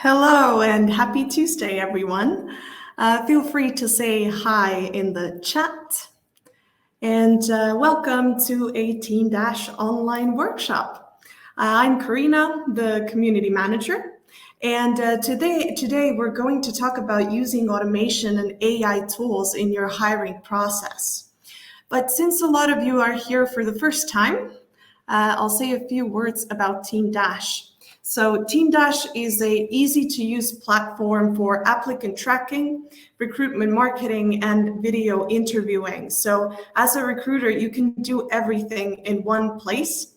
Hello and happy Tuesday, everyone. Feel free to say hi in the chat. And welcome to a Teamdash online workshop. I'm Karina, the community manager. And today we're going to talk about using automation and AI tools in your hiring process. But since a lot of you are here for the first time, I'll say a few words about Teamdash. So Teamdash is an easy-to-use platform for applicant tracking, recruitment marketing, and video interviewing. So as a recruiter, you can do everything in one place.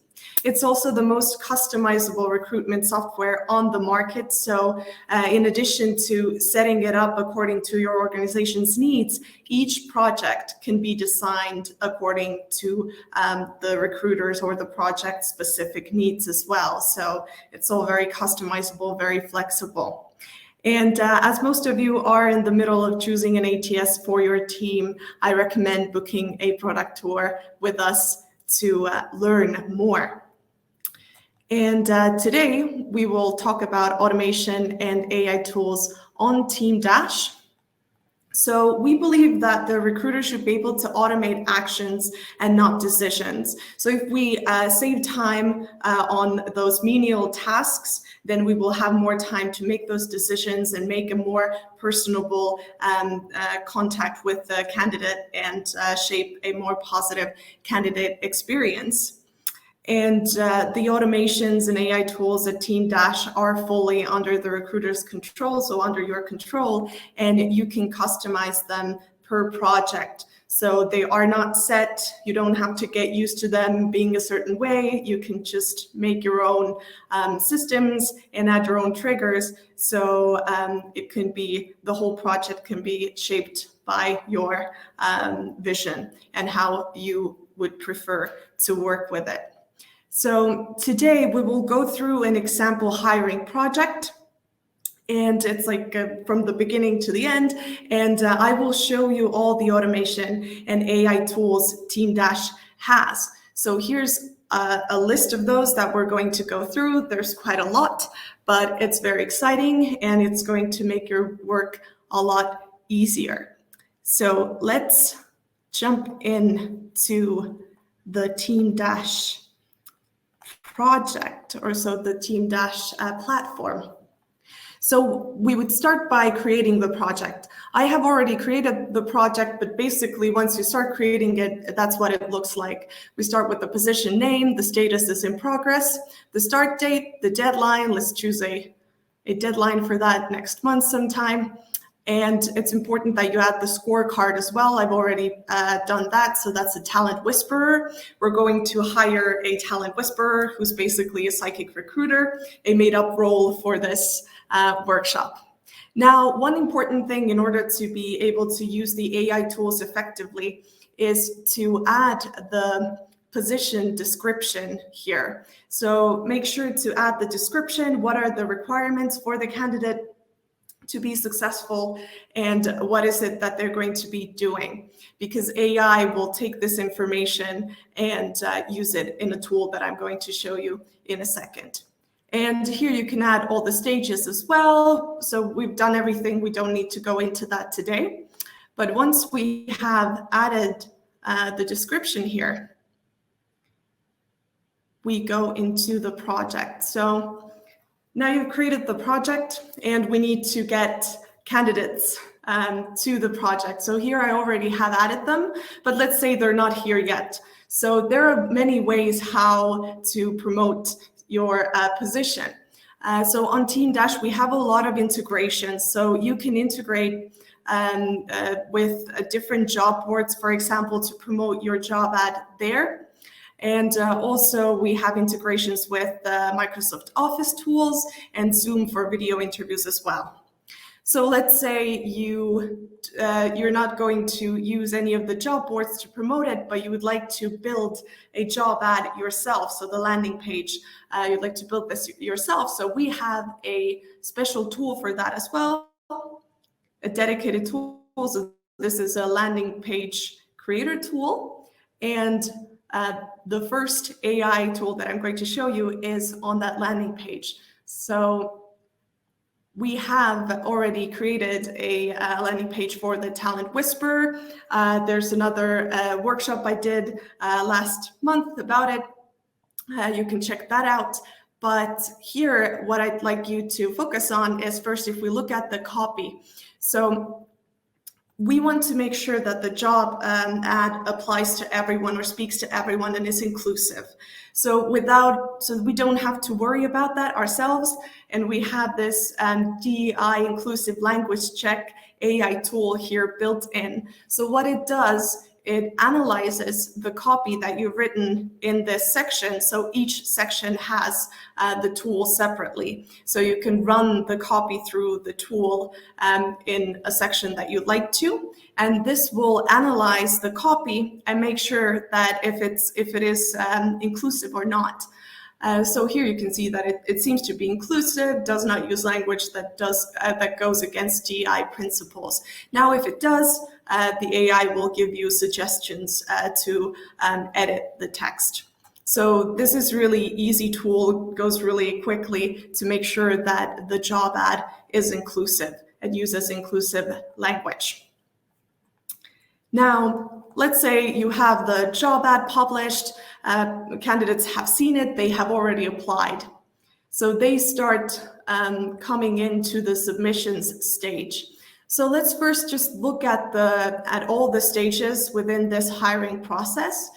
It's also the most customizable recruitment software on the market. So in addition to setting it up according to your organization's needs, each project can be designed according to the recruiters or the project specific needs as well. So it's all very customizable, very flexible. And as most of you are in the middle of choosing an ATS for your team, I recommend booking a product tour with us to learn more. And today we will talk about automation and AI tools on Teamdash. So we believe that the recruiter should be able to automate actions and not decisions. So if we save time on those menial tasks, then we will have more time to make those decisions and make a more personable contact with the candidate and shape a more positive candidate experience. And the automations and AI tools at Teamdash are fully under the recruiter's control, so under your control, and you can customize them per project. So they are not set. You don't have to get used to them being a certain way. You can just make your own systems and add your own triggers. So it can be, the whole project can be shaped by your vision and how you would prefer to work with it. So today we will go through an example hiring project, and it's like from the beginning to the end, and I will show you all the automation and AI tools Teamdash has. So here's a list of those that we're going to go through. There's quite a lot, but it's very exciting and it's going to make your work a lot easier. So let's jump in to the Teamdash project, or so the Teamdash platform. So we would start by creating the project. I have already created the project, but basically once you start creating it, that's what it looks like. We start with the position name, the status is in progress, the start date, the deadline, let's choose a deadline for that next month sometime. And it's important that you add the scorecard as well. I've already done that. So that's a talent whisperer. We're going to hire a talent whisperer who's basically a psychic recruiter, a made-up role for this workshop. Now, one important thing in order to be able to use the AI tools effectively is to add the position description here. So make sure to add the description. What are the requirements for the candidate to be successful, and what is it that they're going to be doing? Because AI will take this information and use it in a tool that I'm going to show you in a second. And here you can add all the stages as well. So we've done everything. We don't need to go into that today. But once we have added the description here, we go into the project. So now you've created the project and we need to get candidates to the project. So here I already have added them, but let's say they're not here yet. So there are many ways how to promote your position. So on Teamdash, we have a lot of integrations. So you can integrate with different job boards, for example, to promote your job ad there. And also we have integrations with Microsoft Office tools and Zoom for video interviews as well. So let's say you're not going to use any of the job boards to promote it, but you would like to build a job ad yourself. So the landing page, you'd like to build this yourself. So we have a special tool for that as well, a dedicated tool. So this is a landing page creator tool. And the first AI tool that I'm going to show you is on that landing page. So we have already created a landing page for the Talent Whisperer. There's another workshop I did last month about it. You can check that out. But here, what I'd like you to focus on is first, if we look at the copy. So we want to make sure that the job ad applies to everyone or speaks to everyone and is inclusive. So we don't have to worry about that ourselves. And we have this DEI inclusive language check AI tool here built in. So what it does, it analyzes the copy that you've written in this section. So each section has the tool separately. So you can run the copy through the tool in a section that you'd like to. And this will analyze the copy and make sure that if it is inclusive or not. So here you can see that it seems to be inclusive, does not use language that goes against DEI principles. Now, if it does, the AI will give you suggestions to edit the text. So this is really easy tool, goes really quickly to make sure that the job ad is inclusive and uses inclusive language. Now, let's say you have the job ad published, candidates have seen it, they have already applied. So they start coming into the submissions stage. So let's first just look at all the stages within this hiring process,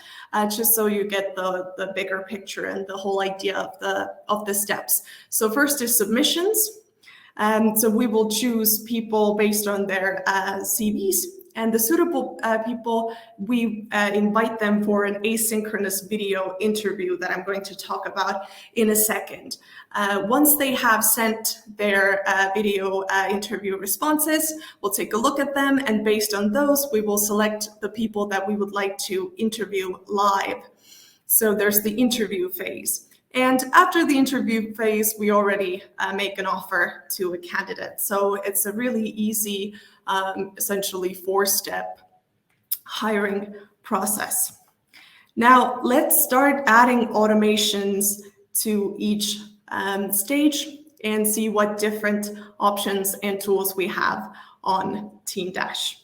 just so you get the bigger picture and the whole idea of the steps. So first is submissions. So we will choose people based on their CVs. And the suitable people, we invite them for an asynchronous video interview that I'm going to talk about in a second. Once they have sent their video interview responses, we'll take a look at them, and based on those, we will select the people that we would like to interview live. So there's the interview phase. And after the interview phase, we already make an offer to a candidate. So it's a really easy, essentially 4-step hiring process. Now, let's start adding automations to each stage and see what different options and tools we have on Teamdash.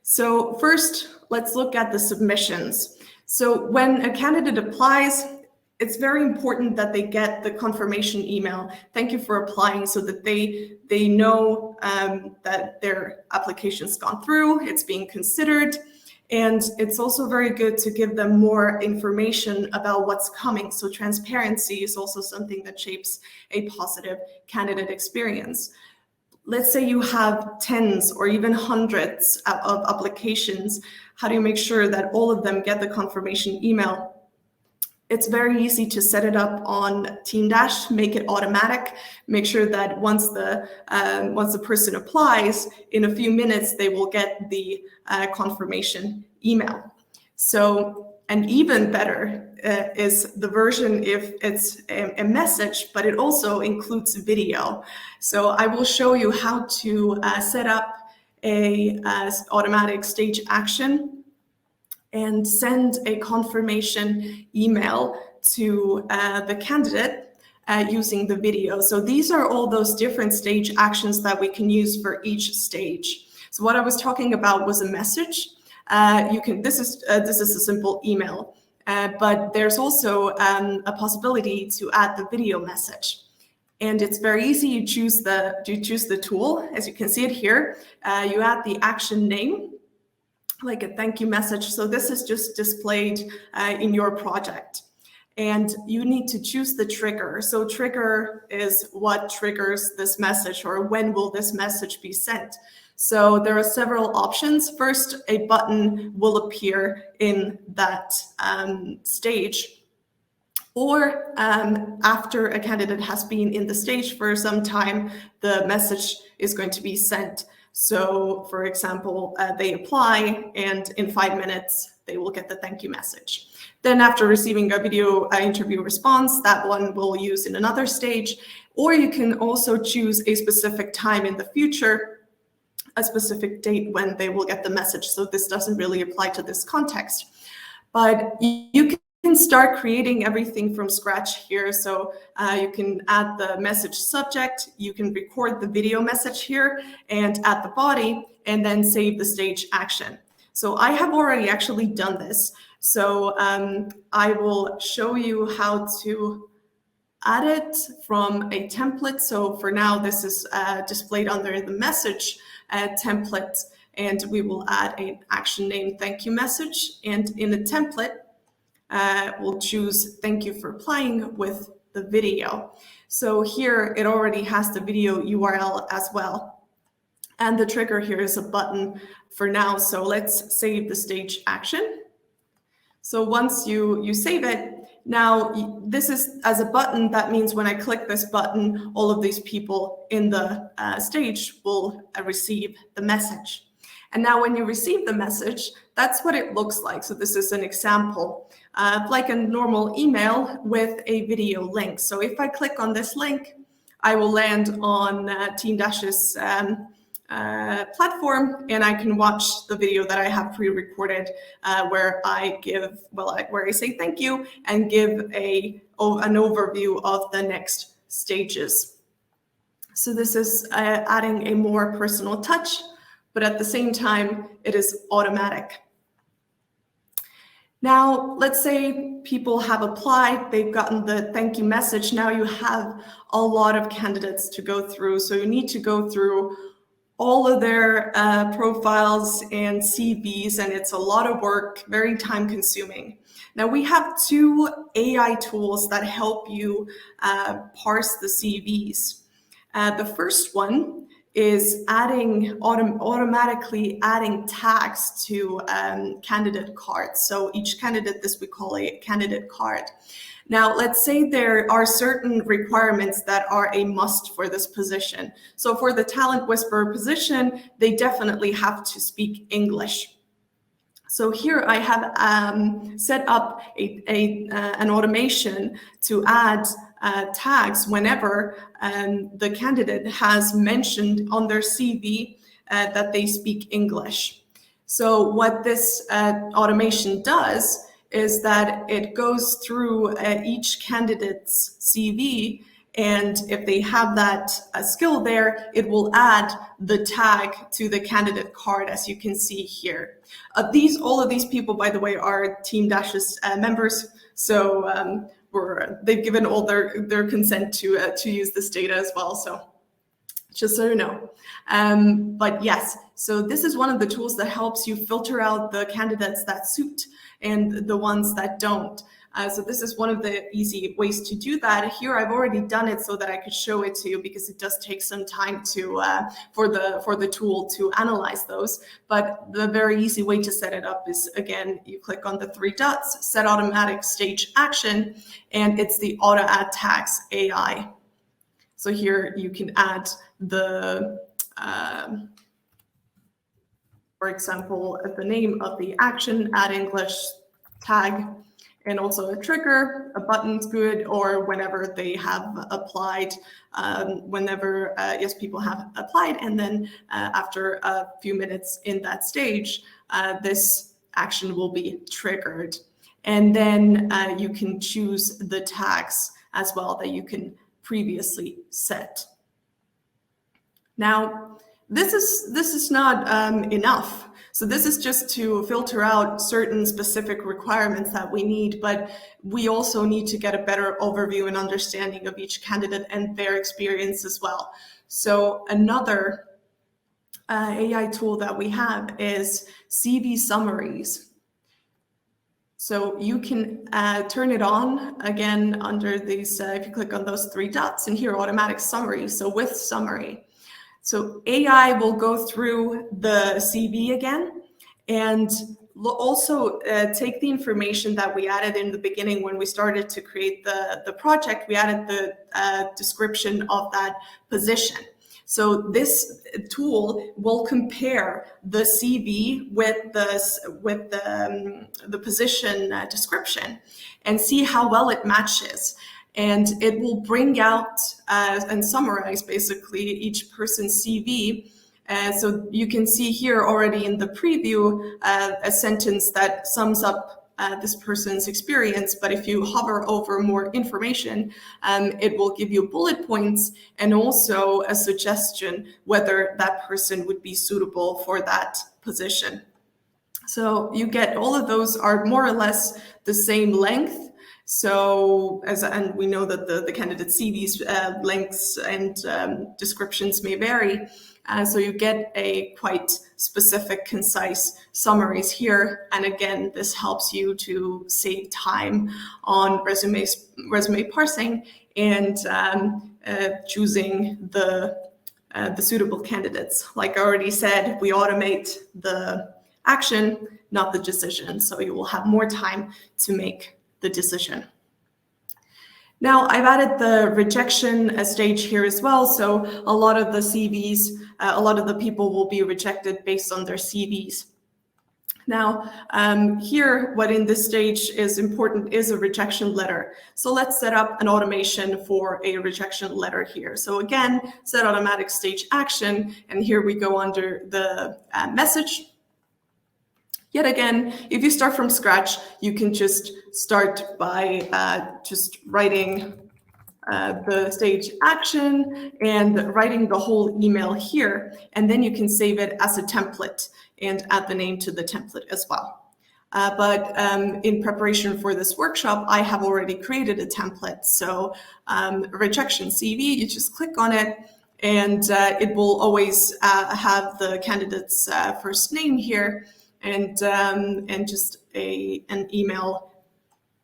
So first, let's look at the submissions. So when a candidate applies, it's very important that they get the confirmation email. Thank you for applying, so that they know that their application's gone through, it's being considered. And it's also very good to give them more information about what's coming. So transparency is also something that shapes a positive candidate experience. Let's say you have tens or even hundreds of applications. How do you make sure that all of them get the confirmation email? It's very easy to set it up on Teamdash, make it automatic, make sure that once the person applies, in a few minutes, they will get the confirmation email. So, and even better is the version if it's a message, but it also includes video. So I will show you how to set up a automatic stage action and send a confirmation email to the candidate using the video. So these are all those different stage actions that we can use for each stage. So what I was talking about was a message. This is a simple email, but there's also a possibility to add the video message. And it's very easy. You choose the tool, as you can see it here. You add the action name, like a thank you message. So this is just displayed in your project. And you need to choose the trigger. So trigger is what triggers this message, or when will this message be sent. So there are several options. First, a button will appear in that stage, or after a candidate has been in the stage for some time, the message is going to be sent. So for example, they apply, and in 5 minutes, they will get the thank you message. Then after receiving a video interview response, that one we'll use in another stage. Or you can also choose a specific time in the future, a specific date when they will get the message. So this doesn't really apply to this context. But you can start creating everything from scratch here. So you can add the message subject, you can record the video message here and add the body, and then save the stage action. So I have already actually done this. So I will show you how to add it from a template. So for now, this is displayed under the message template, and we will add an action name thank you message. And in the template, we'll choose thank you for applying with the video. So here it already has the video URL as well. And the trigger here is a button for now. So let's save the stage action. So once you save it, now this is as a button. That means when I click this button, all of these people in the stage will receive the message. And now when you receive the message, that's what it looks like. So this is an example, like a normal email with a video link. So if I click on this link, I will land on Teamdash's platform, and I can watch the video that I have pre-recorded, where I give, where I say thank you and give an overview of the next stages. So this is adding a more personal touch, but at the same time, it is automatic. Now, let's say people have applied, they've gotten the thank you message. Now you have a lot of candidates to go through. So you need to go through all of their profiles and CVs, and it's a lot of work, very time consuming. Now we have two AI tools that help you parse the CVs. The first one is automatically adding tags to candidate cards. So each candidate, this we call a candidate card. Now, let's say there are certain requirements that are a must for this position. So for the Talent Whisperer position, they definitely have to speak English. So here I have set up an automation to add tags whenever the candidate has mentioned on their CV that they speak English. So what this automation does is that it goes through each candidate's CV, and if they have that skill there, it will add the tag to the candidate card, as you can see here. All of these people, by the way, are Teamdash's members, so they've given all their consent to use this data as well. So just so you know. But yes, so this is one of the tools that helps you filter out the candidates that suit and the ones that don't. So this is one of the easy ways to do that. Here I've already done it so that I could show it to you, because it does take some time to for the tool to analyze those. But the very easy way to set it up is, again, you click on the three dots, set automatic stage action, and it's the auto add tags AI. So here you can add the, for example, the name of the action, add English tag, and also a trigger, a button's good, or whenever they have applied, whenever, yes, people have applied, and then after a few minutes in that stage, this action will be triggered. And then you can choose the tags as well that you can previously set. Now, this is not enough. So this is just to filter out certain specific requirements that we need, but we also need to get a better overview and understanding of each candidate and their experience as well. So another AI tool that we have is CV summaries. So you can turn it on again under these, if you click on those three dots, and here automatic summary, so with summary. So AI will go through the CV again and also take the information that we added in the beginning when we started to create the project. We added the description of that position. So this tool will compare the CV with the position description and see how well it matches. And it will bring out and summarize basically each person's CV. So you can see here already in the preview a sentence that sums up this person's experience, but if you hover over more information, it will give you bullet points and also a suggestion whether that person would be suitable for that position. So you get all of those are more or less the same length. So and we know that the candidate CV's lengths and descriptions may vary. So you get a quite specific, concise summaries here. And again, this helps you to save time on resume parsing and choosing the suitable candidates. Like I already said, we automate the action, not the decision. So you will have more time to make the decision. Now I've added the rejection stage here as well. So a lot of the CVs, a lot of the people will be rejected based on their CVs. Now, here, what in this stage is important is a rejection letter. So let's set up an automation for a rejection letter here. So again, set automatic stage action, and here we go under the message. Yet again, if you start from scratch, you can just start by just writing the stage action and writing the whole email here, and then you can save it as a template and add the name to the template as well. But in preparation for this workshop, I have already created a template. So rejection CV, you just click on it, and it will always have the candidate's first name here, and just an email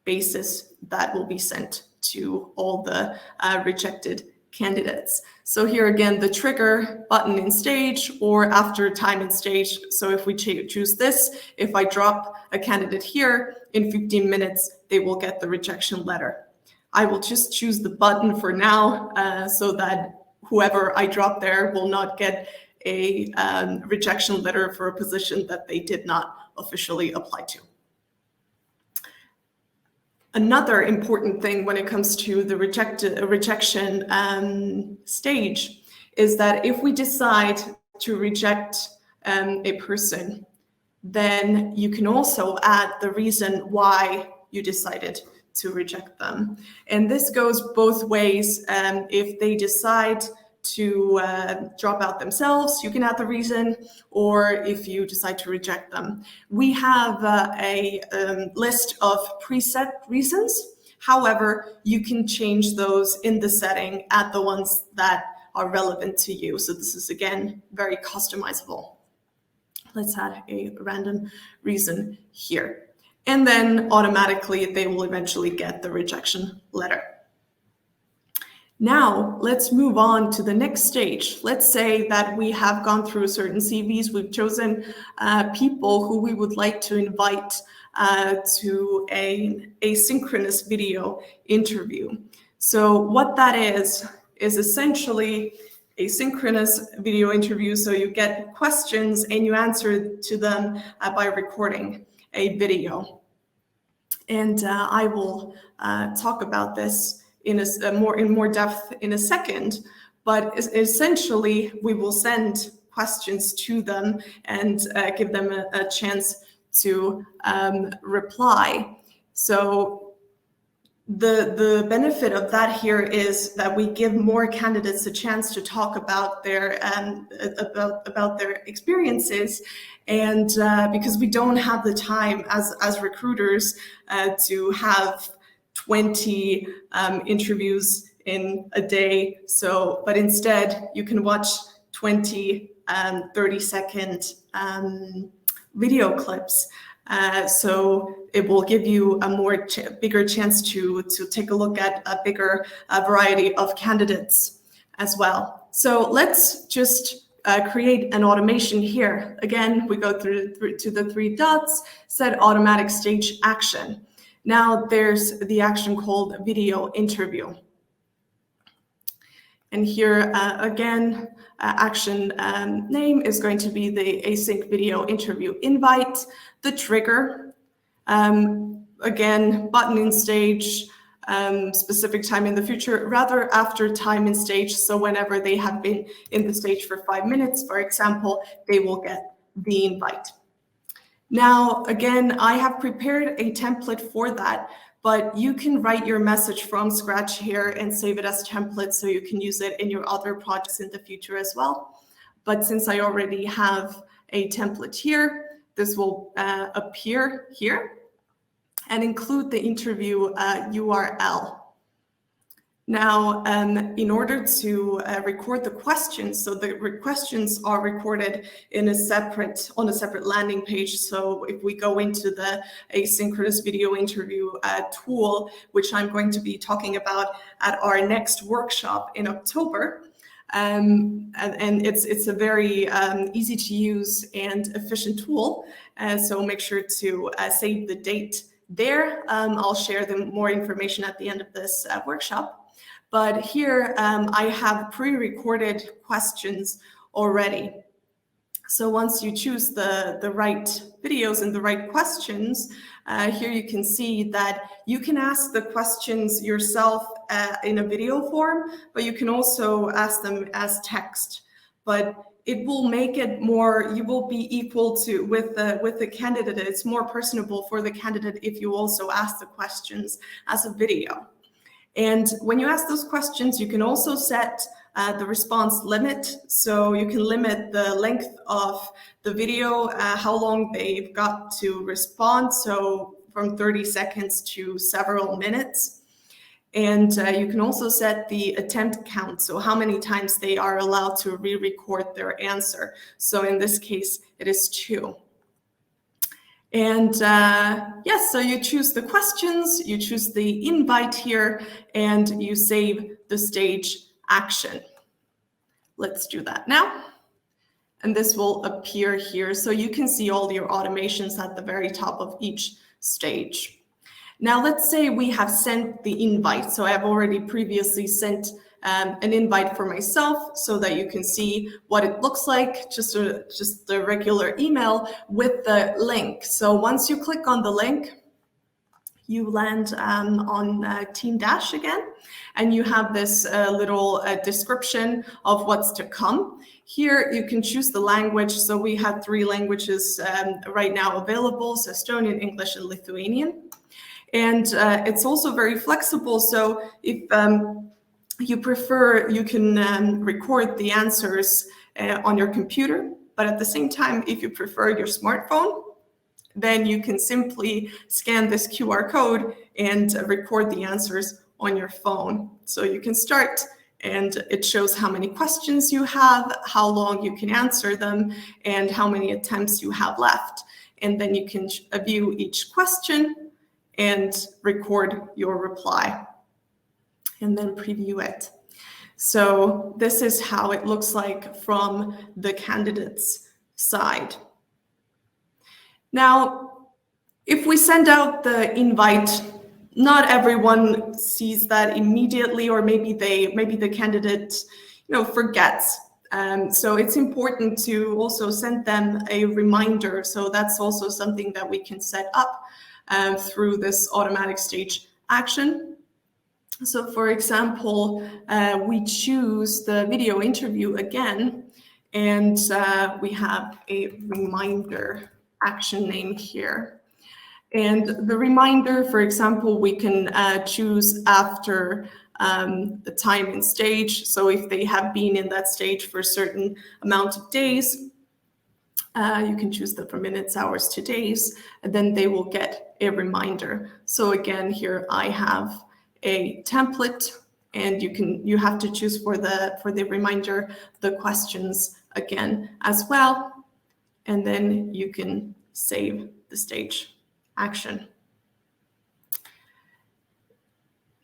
basis that will be sent to all the rejected candidates. So here again, the trigger button in stage or after time in stage. So if we choose this, if I drop a candidate here, in 15 minutes, they will get the rejection letter. I will just choose the button for now so that whoever I drop there will not get a rejection letter for a position that they did not officially apply to. Another important thing when it comes to the rejection stage is that if we decide to reject a person, then you can also add the reason why you decided to reject them. And this goes both ways. If they decide to drop out themselves, you can add the reason, or if you decide to reject them. We have a list of preset reasons. However, you can change those in the setting, add the ones that are relevant to you. So this is, again, very customizable. Let's add a random reason here. And then automatically they will eventually get the rejection letter. Now, let's move on to the next stage. Let's say that we have gone through certain CVs. We've chosen people who we would like to invite to an asynchronous video interview. So what that is essentially a synchronous video interview. So you get questions and you answer to them by recording a video. And I will talk about this in more depth in a second, but essentially we will send questions to them and give them a chance to reply. So the benefit of that here is that we give more candidates a chance to talk about their about their experiences, and because we don't have the time as recruiters to have 20 interviews in a day. So, but instead you can watch 20 30-second video clips. So it will give you a bigger chance to take a look at a bigger variety of candidates as well. So let's just create an automation here. Again, we go through to the 3 dots, set automatic stage action. Now there's the action called video interview. And here again, action name is going to be the async video interview invite. The trigger, again, button in stage, specific time in the future, rather after time in stage. So whenever they have been in the stage for 5 minutes, for example, they will get the invite. Now, again, I have prepared a template for that, but you can write your message from scratch here and save it as template so you can use it in your other projects in the future as well. But since I already have a template here, this will appear here and include the interview URL. Now, in order to record the questions, so the questions are recorded on a separate landing page. So if we go into the asynchronous video interview tool, which I'm going to be talking about at our next workshop in October, and it's a very easy to use and efficient tool. So make sure to save the date there. I'll share more information at the end of this workshop. But here I have pre-recorded questions already. So once you choose the right videos and the right questions, here you can see that you can ask the questions yourself in a video form, but you can also ask them as text. But it will make it more, you will be equal to with the candidate. It's more personable for the candidate if you also ask the questions as a video. And when you ask those questions, you can also set the response limit. So you can limit the length of the video, how long they've got to respond. So from 30 seconds to several minutes. And you can also set the attempt count. So how many times they are allowed to re-record their answer. So in this case, it is 2. And yes, so you choose the questions, you choose the invite here, and you save the stage action. Let's do that now. And this will appear here. So you can see all your automations at the very top of each stage. Now, let's say we have sent the invite. So I've already previously sent an invite for myself so that you can see what it looks like, just the regular email with the link. So once you click on the link, you land on Teamdash again, and you have this little description of what's to come. Here you can choose the language. So we have 3 languages right now available, so Estonian, English, and Lithuanian. And it's also very flexible. So if you prefer, you can record the answers on your computer, but at the same time, if you prefer your smartphone, then you can simply scan this QR code and record the answers on your phone. So you can start, and it shows how many questions you have, how long you can answer them, and how many attempts you have left. And then you can view each question and record your reply, and then preview it. So this is how it looks like from the candidate's side. Now, if we send out the invite, not everyone sees that immediately, or maybe the candidate, forgets. So it's important to also send them a reminder. So that's also something that we can set up through this automatic stage action. So for example, we choose the video interview again, and we have a reminder action name here. And the reminder, for example, we can choose after the time and stage. So if they have been in that stage for a certain amount of days, you can choose that for minutes, hours to days, and then they will get a reminder. So again, here I have a template, and you have to choose for the reminder the questions again as well, and then you can save the stage action.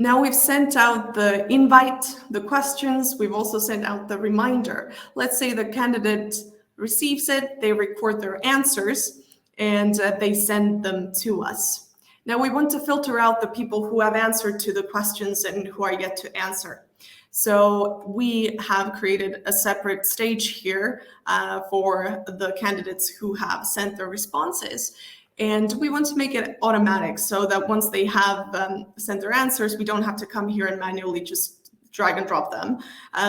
Now we've sent out the invite, the questions, we've also sent out the reminder. Let's say the candidate receives it, they record their answers, and they send them to us. Now we want to filter out the people who have answered to the questions and who are yet to answer. So we have created a separate stage here for the candidates who have sent their responses. And we want to make it automatic so that once they have sent their answers, we don't have to come here and manually just drag and drop them.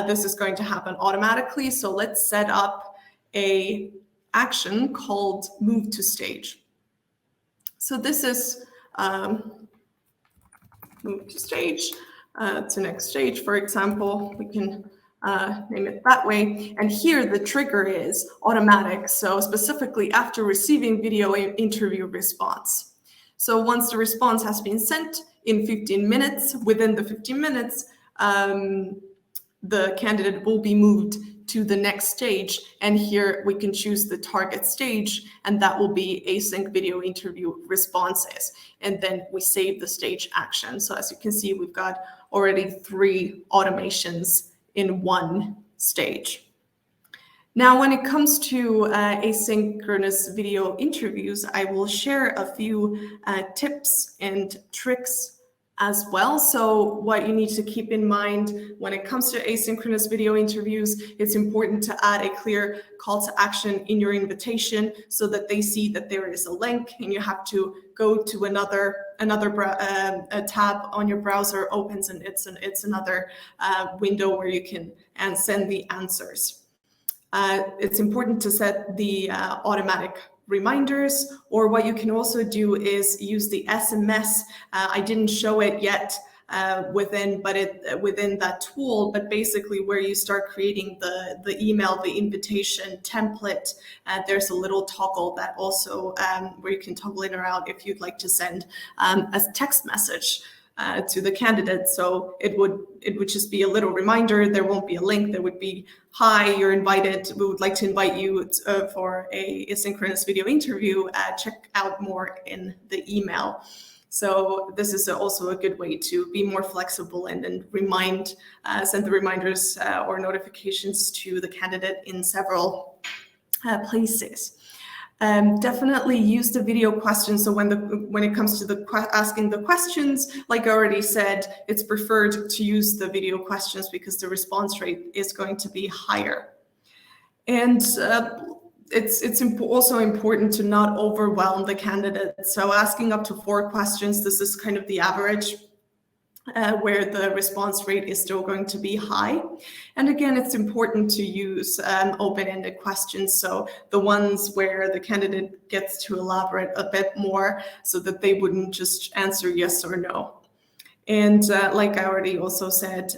This is going to happen automatically. So let's set up a action called move to stage. So this is move to stage, to next stage, for example. We can name it that way. And here the trigger is automatic. So specifically after receiving video interview response. So once the response has been sent in 15 minutes, within the 15 minutes, the candidate will be moved to the next stage. And here we can choose the target stage, and that will be async video interview responses. And then we save the stage action. So as you can see, we've got already 3 automations in one stage. Now, when it comes to asynchronous video interviews, I will share a few tips and tricks as well. So what you need to keep in mind when it comes to asynchronous video interviews, it's important to add a clear call to action in your invitation so that they see that there is a link and you have to go to another tab on your browser opens, and it's another window where you can send the answers. It's important to set the automatic reminders, or what you can also do is use the SMS. I didn't show it yet within that tool, but basically where you start creating the email, the invitation template, there's a little toggle that also where you can toggle in or out if you'd like to send a text message to the candidate. So it would just be a little reminder. There won't be a link. There would be, hi, you're invited. We would like to invite you for a asynchronous video interview. Check out more in the email. So this is also a good way to be more flexible and then send the reminders or notifications to the candidate in several places. Definitely use the video questions. So when it comes to asking the questions, like I already said, it's preferred to use the video questions because the response rate is going to be higher. And it's also important to not overwhelm the candidate. So asking up to 4 questions, this is kind of the average, where the response rate is still going to be high. And again, it's important to use open-ended questions. So the ones where the candidate gets to elaborate a bit more so that they wouldn't just answer yes or no. And like I already also said,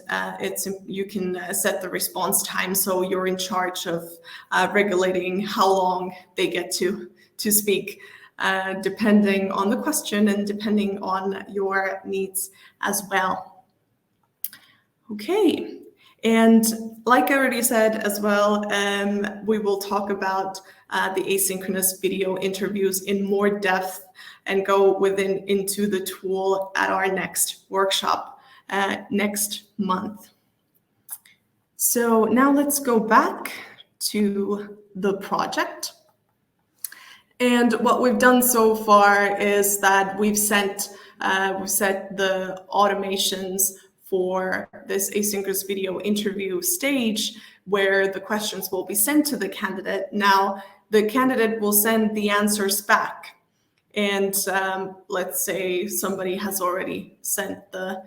you can set the response time. So you're in charge of regulating how long they get to speak. Depending on the question and depending on your needs as well. Okay, and like I already said as well, we will talk about the asynchronous video interviews in more depth and go into the tool at our next workshop next month. So now let's go back to the project. And what we've done so far is that we've set the automations for this asynchronous video interview stage where the questions will be sent to the candidate. Now, the candidate will send the answers back. And let's say somebody has already sent the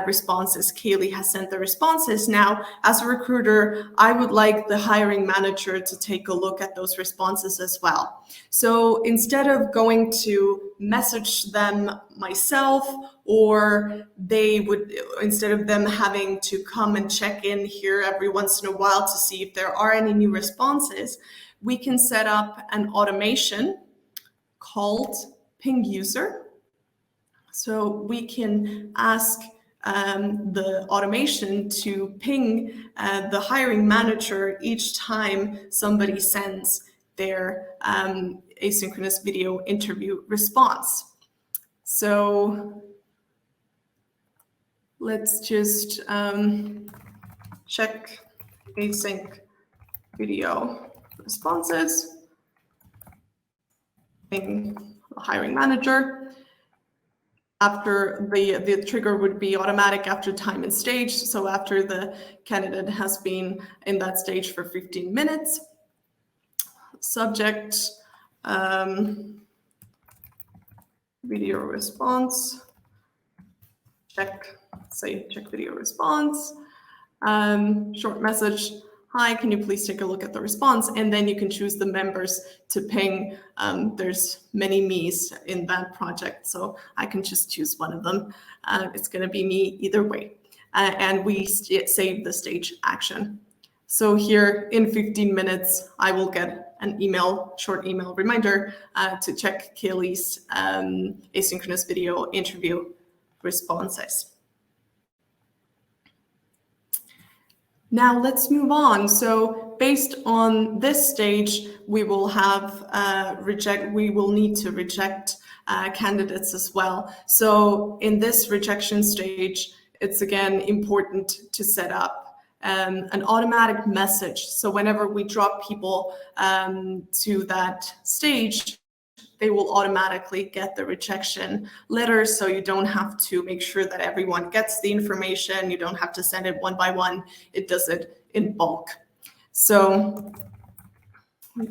responses. Kaylee has sent the responses. Now, as a recruiter, I would like the hiring manager to take a look at those responses as well. So instead of going to message them myself, or instead of them having to come and check in here every once in a while to see if there are any new responses, we can set up an automation called ping user. So we can ask the automation to ping the hiring manager each time somebody sends their asynchronous video interview response. So let's just check async video responses. The hiring manager. After the trigger would be automatic after time and stage. So after the candidate has been in that stage for 15 minutes. Subject, video response, check video response. Short message, hi, can you please take a look at the response? And then you can choose the members to ping. There's many me's in that project, so I can just choose one of them. It's going to be me either way. And we save the stage action. So here in 15 minutes, I will get an short email reminder to check Kaylee's asynchronous video interview responses. Now let's move on. So based on this stage, we will have we will need to reject candidates as well. So in this rejection stage, it's again important to set up an automatic message. So whenever we drop people to that stage, they will automatically get the rejection letter. So you don't have to make sure that everyone gets the information. You don't have to send it one by one. It does it in bulk. So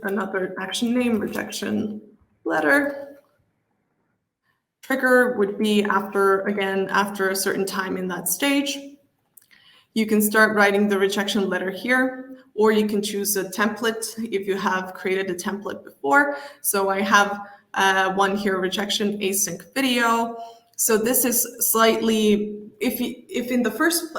another action name, rejection letter. Trigger would be after a certain time in that stage. You can start writing the rejection letter here, or you can choose a template if you have created a template before. So I have one here, rejection async video. So this is slightly, if in the first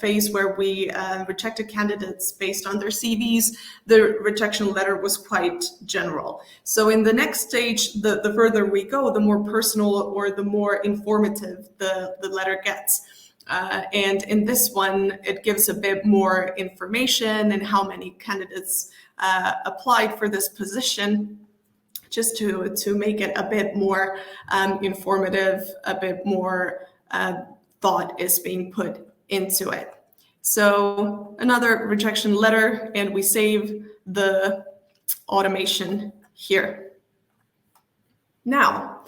phase where we rejected candidates based on their CVs, the rejection letter was quite general. So in the next stage, the further we go, the more personal or the more informative the letter gets. And in this one, it gives a bit more information and how many candidates applied for this position, just to make it a bit more informative, a bit more thought is being put into it. So another rejection letter, and we save the automation here. Now,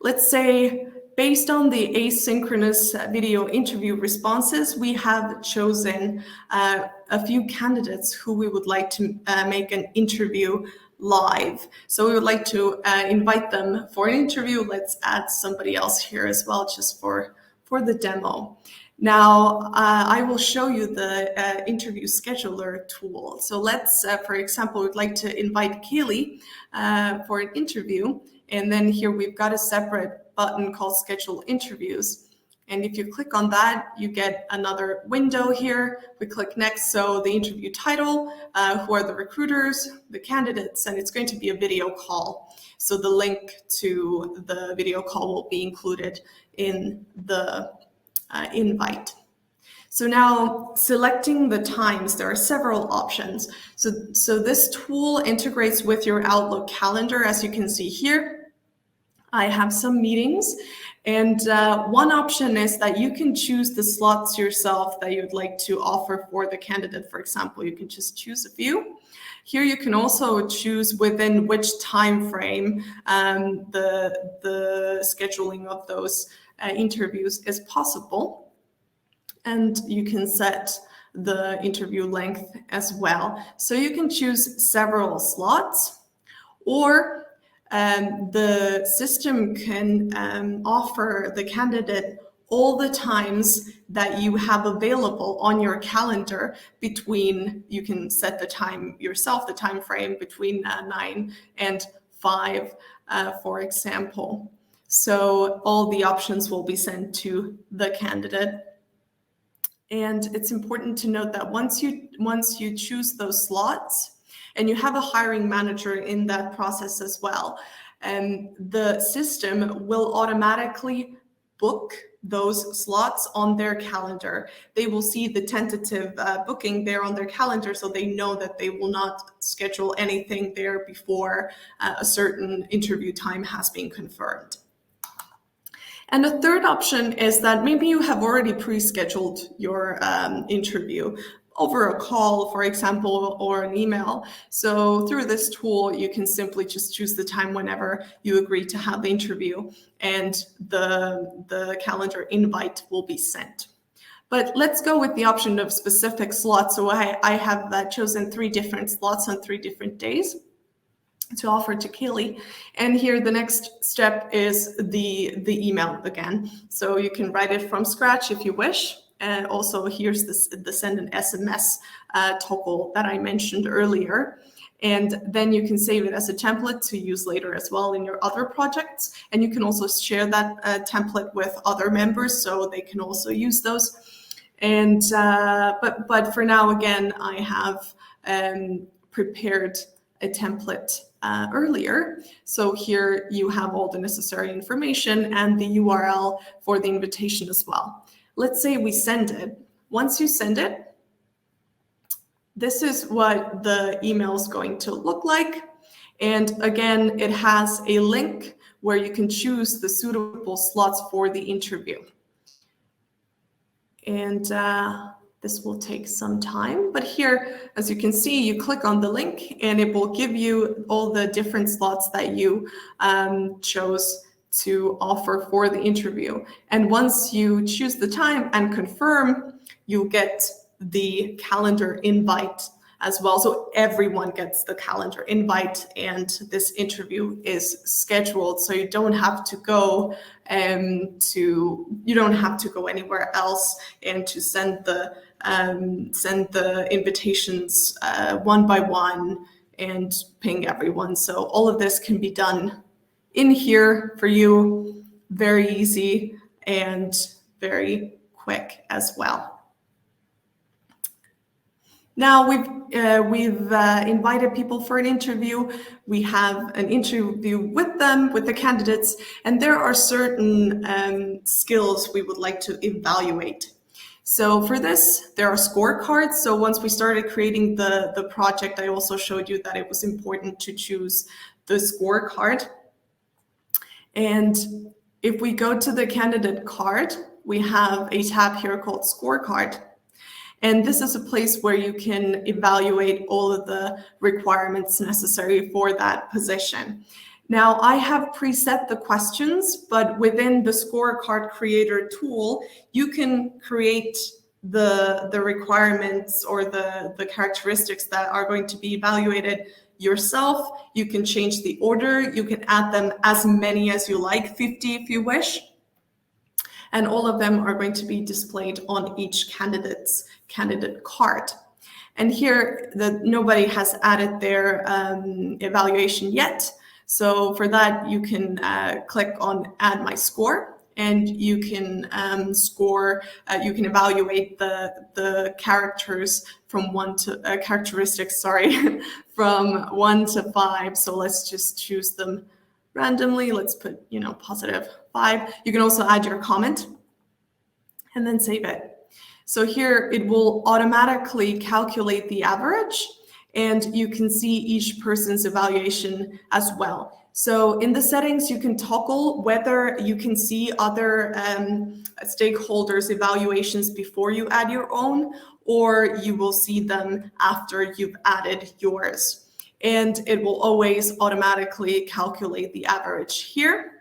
let's say based on the asynchronous video interview responses, we have chosen a few candidates who we would like to make an interview live. So we would like to invite them for an interview. Let's add somebody else here as well, just for the demo. Now, I will show you the interview scheduler tool. So let's, for example, we'd like to invite Kaylee for an interview. And then here we've got a separate button called Schedule Interviews. And if you click on that, you get another window here. We click next. So the interview title, who are the recruiters, the candidates, and it's going to be a video call. So the link to the video call will be included in the invite. So now selecting the times, there are several options. So this tool integrates with your Outlook calendar, as you can see here. I have some meetings, and one option is that you can choose the slots yourself that you'd like to offer for the candidate. For example, you can just choose a few. Here you can also choose within which time frame the scheduling of those interviews is possible. And you can set the interview length as well. So you can choose several slots, or the system can offer the candidate all the times that you have available on your calendar between, you can set the time yourself, the time frame between 9 and 5, for example. So all the options will be sent to the candidate. And it's important to note that once you choose those slots, and you have a hiring manager in that process as well, the system will automatically book those slots on their calendar. They will see the tentative booking there on their calendar, so they know that they will not schedule anything there before a certain interview time has been confirmed. And the third option is that maybe you have already pre-scheduled your interview over a call, for example, or an email. So through this tool, you can simply just choose the time whenever you agree to have the interview, and the calendar invite will be sent. But let's go with the option of specific slots. So I have chosen 3 different slots on 3 different days to offer to Kaylee. And here the next step is the email again. So you can write it from scratch if you wish, also here's the send an SMS toggle that I mentioned earlier. And then you can save it as a template to use later as well in your other projects. And you can also share that template with other members so they can also use those. And but for now, again, I have prepared a template earlier. So here you have all the necessary information and the URL for the invitation as well. Let's say we send it. Once you send it, this is what the email is going to look like. And again, it has a link where you can choose the suitable slots for the interview. And this will take some time, but here, as you can see, you click on the link and it will give you all the different slots that you chose to offer for the interview. And once you choose the time and confirm, you get the calendar invite as well. So everyone gets the calendar invite and this interview is scheduled. So you don't have to go anywhere else and to send the invitations one by one and ping everyone. So all of this can be done in here for you, very easy and very quick as well. Now we've invited people for an interview. We have an interview with them, with the candidates, and there are certain skills we would like to evaluate. So for this, there are scorecards. So once we started creating the project, I also showed you that it was important to choose the scorecard. And if we go to the candidate card, we have a tab here called scorecard. And this is a place where you can evaluate all of the requirements necessary for that position. Now, I have preset the questions, but within the scorecard creator tool, you can create the requirements or the characteristics that are going to be evaluated yourself. You can change the order. You can add them as many as you like, 50 if you wish. And all of them are going to be displayed on each candidate's candidate card. And here, nobody has added their evaluation yet. So for that, you can click on Add My Score, and you can you can evaluate the characters from characteristics, from 1 to 5. So let's just choose them randomly. Let's put, +5. You can also add your comment and then save it. So here it will automatically calculate the average, and you can see each person's evaluation as well. So in the settings, you can toggle whether you can see other stakeholders' evaluations before you add your own, or you will see them after you've added yours. And it will always automatically calculate the average here.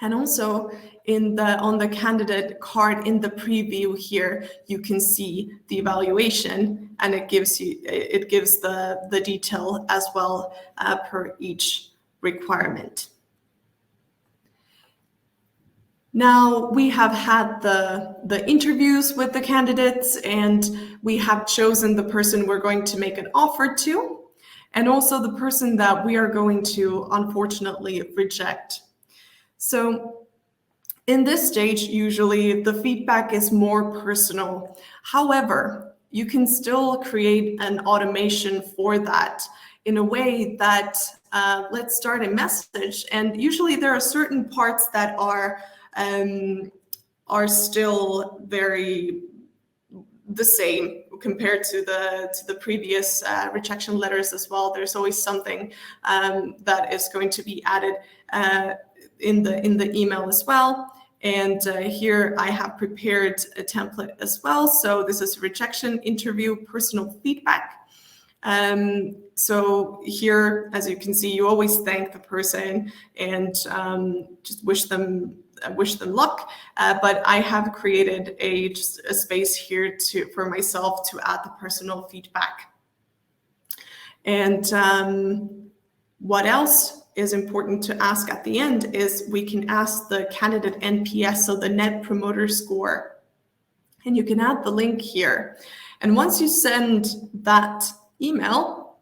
And also on the candidate card in the preview here, you can see the evaluation, and it gives the detail as well per each requirement. Now we have had the interviews with the candidates, and we have chosen the person we're going to make an offer to, and also the person that we are going to unfortunately reject. So in this stage, usually the feedback is more personal. However, you can still create an automation for that in a way that let's start a message. And usually there are certain parts that are still very the same compared to the previous rejection letters as well. There's always something that is going to be added in the email as well. And here I have prepared a template as well. So this is rejection interview personal feedback. So here, as you can see, you always thank the person and just wish them luck. But I have created just a space here for myself to add the personal feedback. And what else is important to ask at the end is we can ask the candidate NPS, so the Net Promoter Score. And you can add the link here. And once you send that email,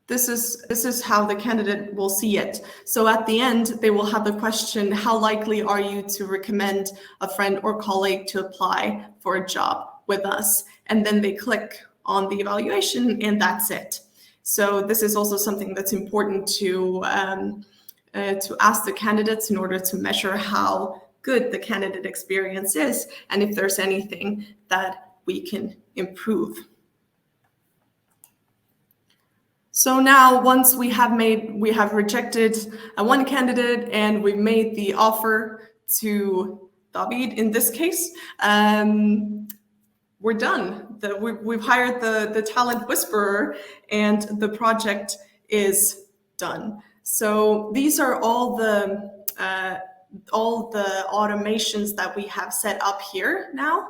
this is how the candidate will see it. So at the end, they will have the question, how likely are you to recommend a friend or colleague to apply for a job with us? And then they click on the evaluation, and that's it. So this is also something that's important to ask the candidates in order to measure how good the candidate experience is, and if there's anything that we can improve. So now, once we have rejected one candidate and we've made the offer to David in this case, we're done. We've hired the talent whisperer, and the project is done. So these are all the automations that we have set up here now.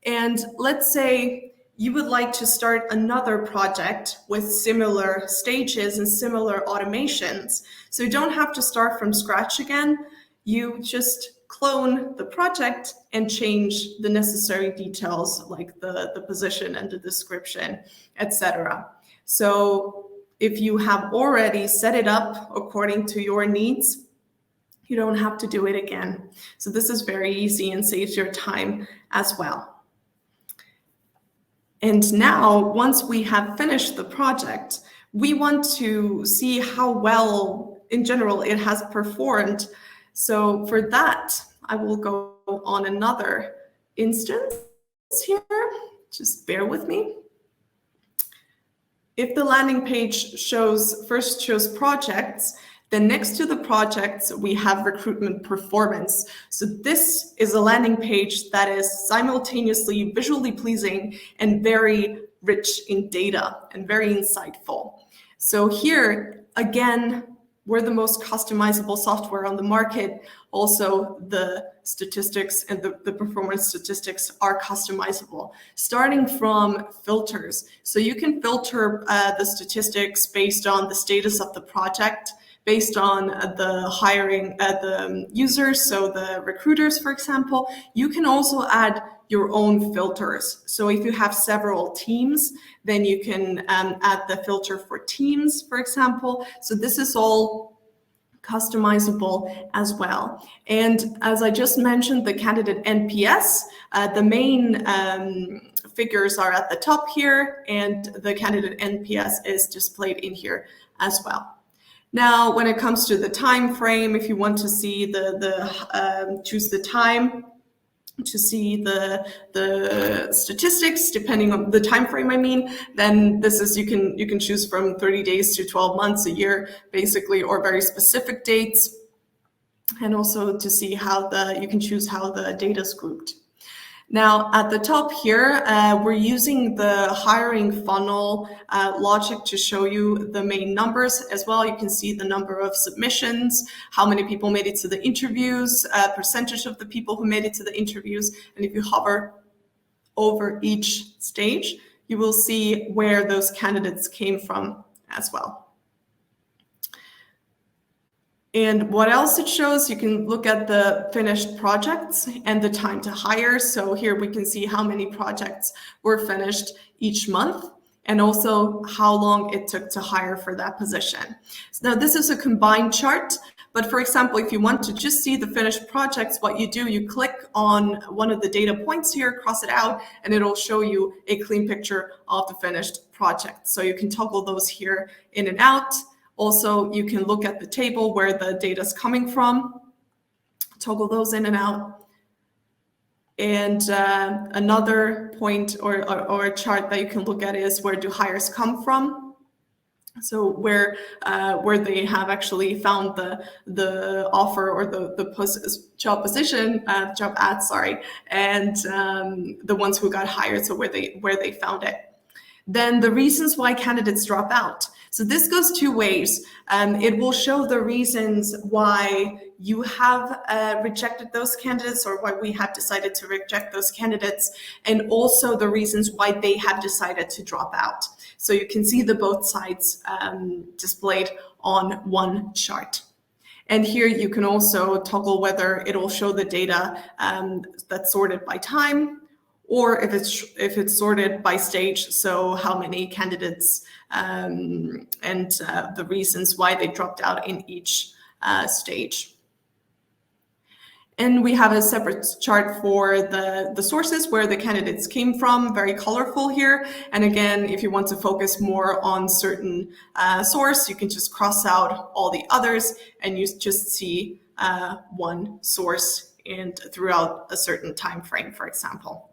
And let's say you would like to start another project with similar stages and similar automations. So you don't have to start from scratch again. You just clone the project and change the necessary details like the position and the description, etc. So if you have already set it up according to your needs, you don't have to do it again. So this is very easy and saves your time as well. And now, once we have finished the project, we want to see how well, in general, it has performed. So for that, I will go on another instance here. Just bear with me. If the landing page first shows projects, then next to the projects, we have recruitment performance. So this is a landing page that is simultaneously visually pleasing and very rich in data and very insightful. So here, again, we're the most customizable software on the market. Also, the statistics and the performance statistics are customizable, starting from filters. So you can filter the statistics based on the status of the project, based on the hiring, the users, so the recruiters, for example. You can also add your own filters. So if you have several teams, then you can add the filter for teams, for example. So this is all customizable as well. And as I just mentioned, the candidate NPS, the main figures are at the top here, and the candidate NPS is displayed in here as well. Now, when it comes to the time frame, if you want to see choose the time to see the statistics, depending on the time frame, then this is you can choose from 30 days to 12 months, a year, basically, or very specific dates, and also to see you can choose how the data is grouped. Now, at the top here, we're using the hiring funnel logic to show you the main numbers as well. You can see the number of submissions, how many people made it to the interviews, percentage of the people who made it to the interviews. And if you hover over each stage, you will see where those candidates came from as well. And what else it shows, you can look at the finished projects and the time to hire. So here we can see how many projects were finished each month, and also how long it took to hire for that position. So now this is a combined chart, but for example, if you want to just see the finished projects, what you do, you click on one of the data points here, cross it out, and it'll show you a clean picture of the finished project. So you can toggle those here in and out. Also, you can look at the table where the data is coming from, toggle those in and out. And another point or a chart that you can look at is where do hires come from? So where they have actually found the offer or the job position, job ad, and the ones who got hired, so where they found it. Then the reasons why candidates drop out. So this goes two ways. It will show the reasons why you have rejected those candidates, or why we have decided to reject those candidates, and also the reasons why they have decided to drop out. So you can see the both sides displayed on one chart. And here you can also toggle whether it'll show the data that's sorted by time, or if it's sorted by stage, so how many candidates and the reasons why they dropped out in each stage. And we have a separate chart for the sources where the candidates came from, very colorful here. And again, if you want to focus more on certain source, you can just cross out all the others and you just see one source and throughout a certain time frame, for example.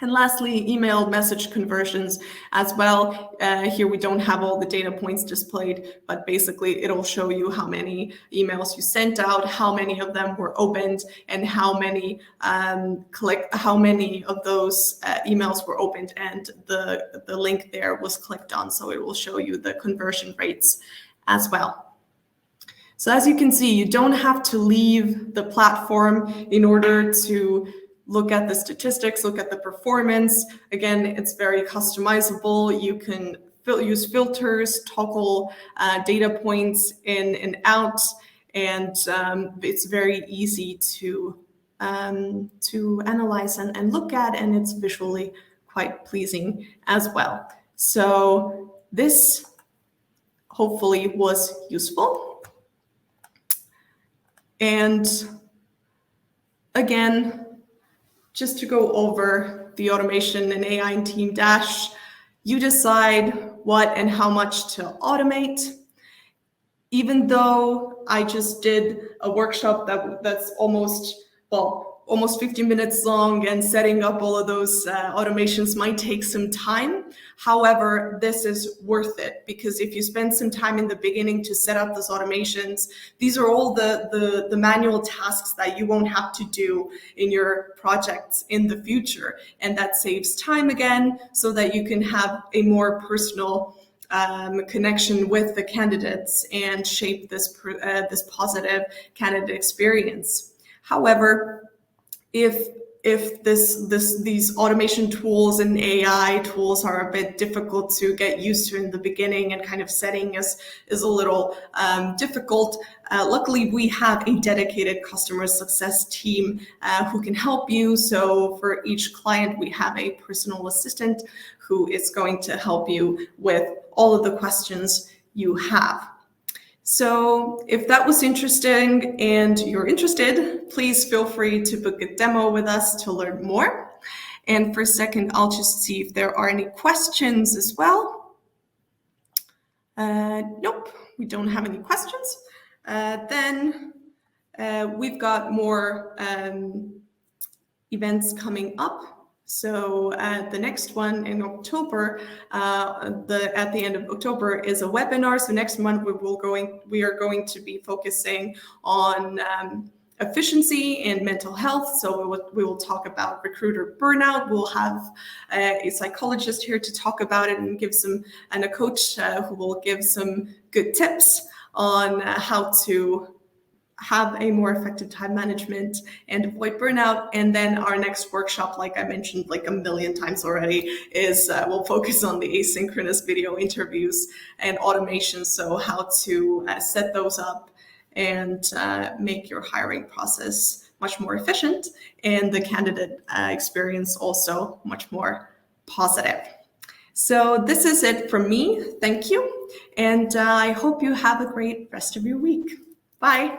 And lastly, email message conversions as well. Here we don't have all the data points displayed, but basically it'll show you how many emails you sent out, how many of them were opened, and how many of those emails were opened and the link there was clicked on. So it will show you the conversion rates as well. So as you can see, you don't have to leave the platform in order to look at the statistics, look at the performance. Again, it's very customizable. You can use filters, toggle data points in and out, and it's very easy to analyze and look at, and it's visually quite pleasing as well. So this hopefully was useful. And again, just to go over the automation and AI in Teamdash, you decide what and how much to automate. Even though I just did a workshop that's almost 50 minutes long, and setting up all of those automations might take some time. However, this is worth it, because if you spend some time in the beginning to set up those automations, these are all the manual tasks that you won't have to do in your projects in the future. And that saves time again, so that you can have a more personal connection with the candidates and shape this positive candidate experience. However, if these automation tools and AI tools are a bit difficult to get used to in the beginning, and kind of setting is a little difficult, luckily we have a dedicated customer success team who can help you. So for each client, we have a personal assistant who is going to help you with all of the questions you have. So if that was interesting and you're interested, please feel free to book a demo with us to learn more. And for a second, I'll just see if there are any questions as well. Nope, we don't have any questions. Then we've got more events coming up. So the next one in October, at the end of October, is a webinar. So next month we are going to be focusing on efficiency and mental health. So we will talk about recruiter burnout. We'll have a psychologist here to talk about it and a coach who will give some good tips on how to have a more effective time management and avoid burnout. And then our next workshop, like I mentioned like a million times already, is we'll focus on the asynchronous video interviews and automation. So how to set those up and make your hiring process much more efficient, and the candidate experience also much more positive. So this is it from me. Thank you. And I hope you have a great rest of your week. Bye.